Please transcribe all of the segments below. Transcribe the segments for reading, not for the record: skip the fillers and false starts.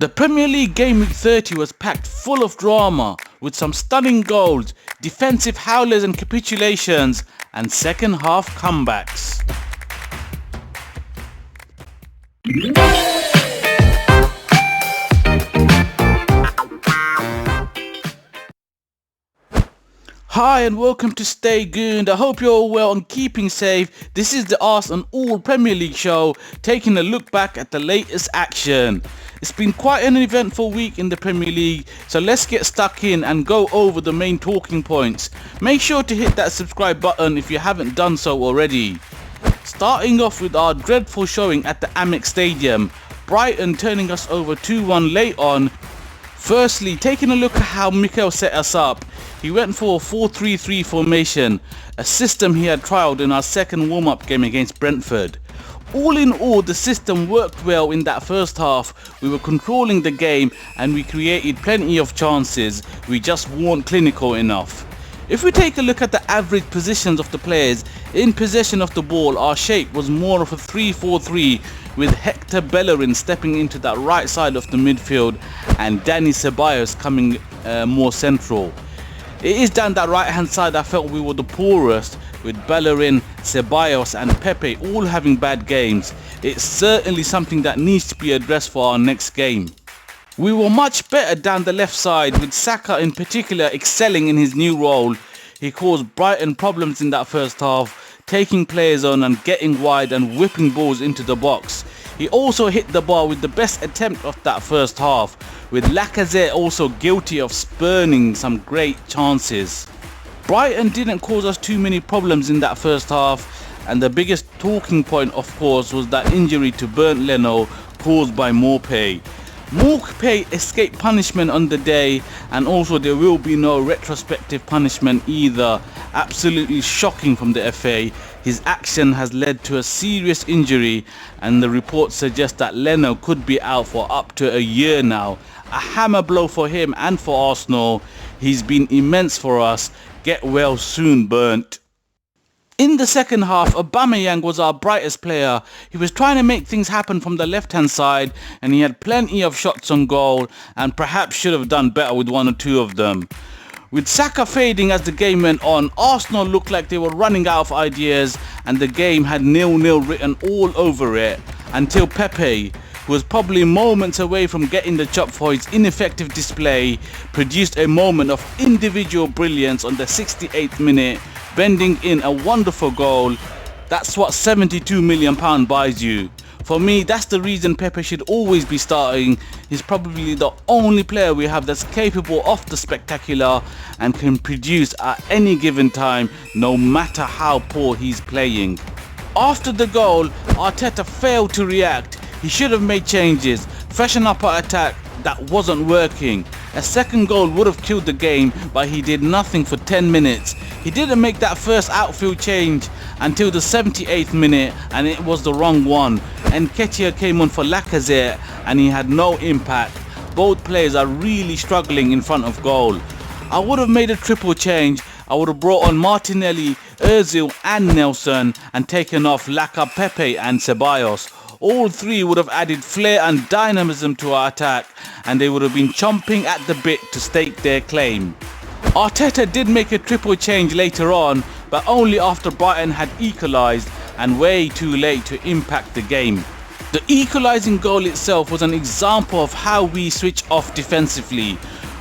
The Premier League Game Week 30 was packed full of drama, with some stunning goals, defensive howlers and capitulations, and second half comebacks. Hi and welcome to Stay Gooned. I hope you're all well and keeping safe. This is the Arse'N'All Premier League show, taking a look back at the latest action. It's been quite an eventful week in the Premier League, so let's get stuck in and go over the main talking points. Make sure to hit that subscribe button if you haven't done so already. Starting off with our dreadful showing at the Amex Stadium, Brighton turning us over 2-1 late on. Firstly, taking a look at how Mikel set us up. He went for a 4-3-3 formation, a system he had trialled in our second warm-up game against Brentford. All in all, the system worked well in that first half. We were controlling the game and we created plenty of chances. We just weren't clinical enough. If we take a look at the average positions of the players in possession of the ball, our shape was more of a 3-4-3, with Hector Bellerin stepping into that right side of the midfield and Dani Ceballos coming more central. It is down that right hand side I felt we were the poorest, with Bellerin, Ceballos and Pepe all having bad games. It's certainly something that needs to be addressed for our next game. We were much better down the left side, with Saka in particular excelling in his new role. He caused Brighton problems in that first half, taking players on and getting wide and whipping balls into the box. He also hit the bar with the best attempt of that first half, with Lacazette also guilty of spurning some great chances. Brighton didn't cause us too many problems in that first half, and the biggest talking point of course was that injury to Bernd Leno caused by Maupay. Maupay escaped punishment on the day, and also there will be no retrospective punishment either. Absolutely shocking from the FA. His action has led to a serious injury, and the reports suggest that Leno could be out for up to a year now. A hammer blow for him and for Arsenal. He's been immense for us. Get well soon, Burnt. In the second half, Aubameyang was our brightest player. He was trying to make things happen from the left-hand side, and he had plenty of shots on goal and perhaps should have done better with one or two of them. With Saka fading as the game went on, Arsenal looked like they were running out of ideas, and the game had 0-0 written all over it, until Pepe, who was probably moments away from getting the chop for his ineffective display, produced a moment of individual brilliance on the 68th minute, bending in a wonderful goal. That's what £72 million buys you. For me, that's the reason Pepe should always be starting. He's probably the only player we have that's capable of the spectacular and can produce at any given time, no matter how poor he's playing. After the goal, Arteta failed to react. He should have made changes, freshen up our attack that wasn't working. A second goal would have killed the game, but he did nothing for 10 minutes. He didn't make that first outfield change until the 78th minute, and it was the wrong one. Nketiah came on for Lacazette and he had no impact. Both players are really struggling in front of goal. I would have made a triple change. I would have brought on Martinelli, Ozil and Nelson and taken off Laka, Pepe and Ceballos. All three would have added flair and dynamism to our attack, and they would have been chomping at the bit to stake their claim. Arteta did make a triple change later on, but only after Brighton had equalised, and way too late to impact the game. The equalising goal itself was an example of how we switch off defensively.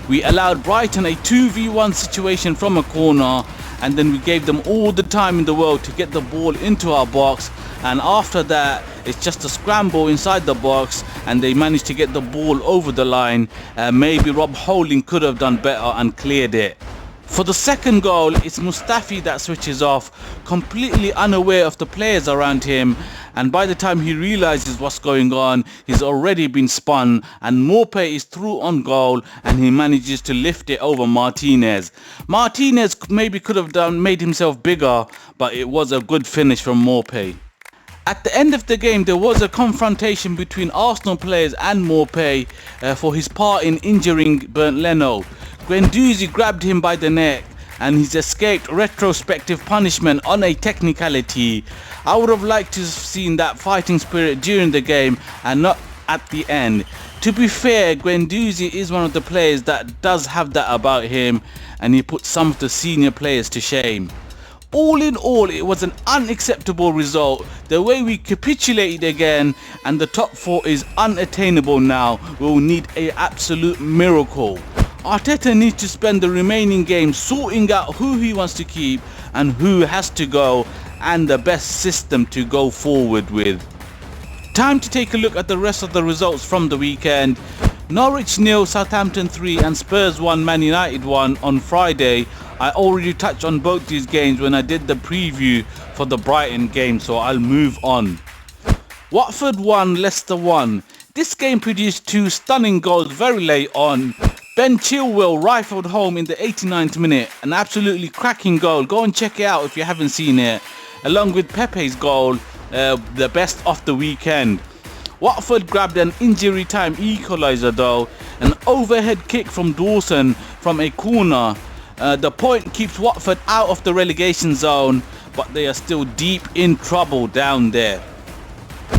We allowed Brighton a 2v1 situation from a corner, and then we gave them all the time in the world to get the ball into our box, and after that it's just a scramble inside the box and they managed to get the ball over the line. Maybe Rob Holding could have done better and cleared it. For the second goal, it's Mustafi that switches off, completely unaware of the players around him, and by the time he realizes what's going on, he's already been spun and Maupay is through on goal and he manages to lift it over Martinez. Martinez maybe could have made himself bigger, but it was a good finish from Maupay. At the end of the game, there was a confrontation between Arsenal players and Maupay for his part in injuring Bernd Leno. Guendouzi grabbed him by the neck and he's escaped retrospective punishment on a technicality. I would have liked to have seen that fighting spirit during the game and not at the end. To be fair, Guendouzi is one of the players that does have that about him, and he put some of the senior players to shame. All in all, it was an unacceptable result. The way we capitulated again, and the top 4 is unattainable now. We'll need an absolute miracle. Arteta needs to spend the remaining games sorting out who he wants to keep and who has to go, and the best system to go forward with. Time to take a look at the rest of the results from the weekend. Norwich 0, Southampton 3 and Spurs 1, Man United 1 on Friday. I already touched on both these games when I did the preview for the Brighton game, so I'll move on. Watford 1, Leicester 1. This game produced 2 stunning goals very late on. Ben Chilwell rifled home in the 89th minute, an absolutely cracking goal. Go and check it out if you haven't seen it. Along with Pepe's goal, the best of the weekend. Watford grabbed an injury time equaliser though, an overhead kick from Dawson from a corner. The point keeps Watford out of the relegation zone, but they are still deep in trouble down there.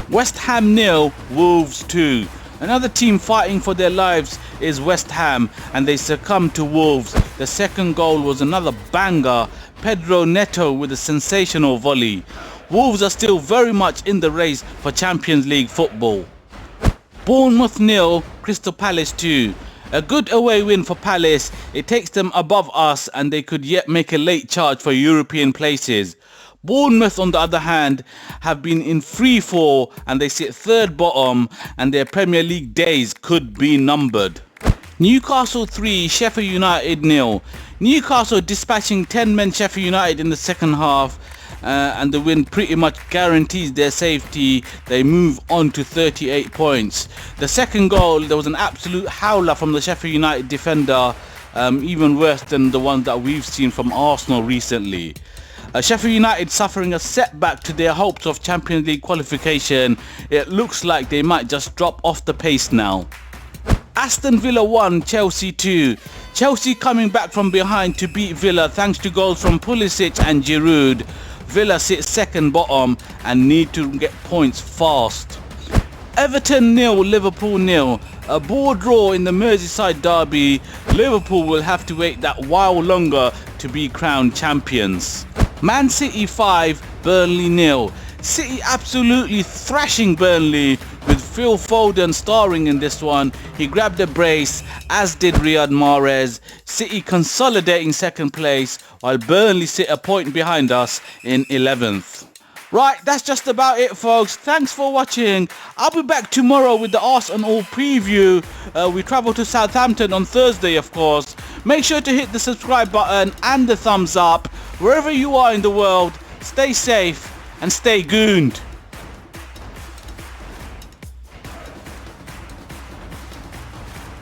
West Ham 0, Wolves 2. Another team fighting for their lives is West Ham, and they succumbed to Wolves. The second goal was another banger, Pedro Neto with a sensational volley. Wolves are still very much in the race for Champions League football. Bournemouth 0, Crystal Palace 2. A good away win for Palace. It takes them above us and they could yet make a late charge for European places. Bournemouth, on the other hand, have been in free fall and they sit third bottom, and their Premier League days could be numbered. Newcastle 3, Sheffield United 0. Newcastle dispatching 10-men Sheffield United in the second half, and the win pretty much guarantees their safety. They move on to 38 points. The second goal, there was an absolute howler from the Sheffield United defender, even worse than the ones that we've seen from Arsenal recently. Sheffield United suffering a setback to their hopes of Champions League qualification. It looks like they might just drop off the pace now. Aston Villa 1, Chelsea 2. Chelsea coming back from behind to beat Villa thanks to goals from Pulisic and Giroud. Villa sit second bottom and need to get points fast. Everton 0, Liverpool 0. A bore draw in the Merseyside derby. Liverpool will have to wait that while longer to be crowned champions. Man City 5, Burnley 0. City absolutely thrashing Burnley, with Phil Foden starring in this one. He grabbed a brace, as did Riyad Mahrez. City consolidating second place, while Burnley sit a point behind us in 11th. Right, that's just about it, folks. Thanks for watching. I'll be back tomorrow with the Arse'N'All preview. We travel to Southampton on Thursday, of course. Make sure to hit the subscribe button and the thumbs up. Wherever you are in the world, stay safe and stay gooned.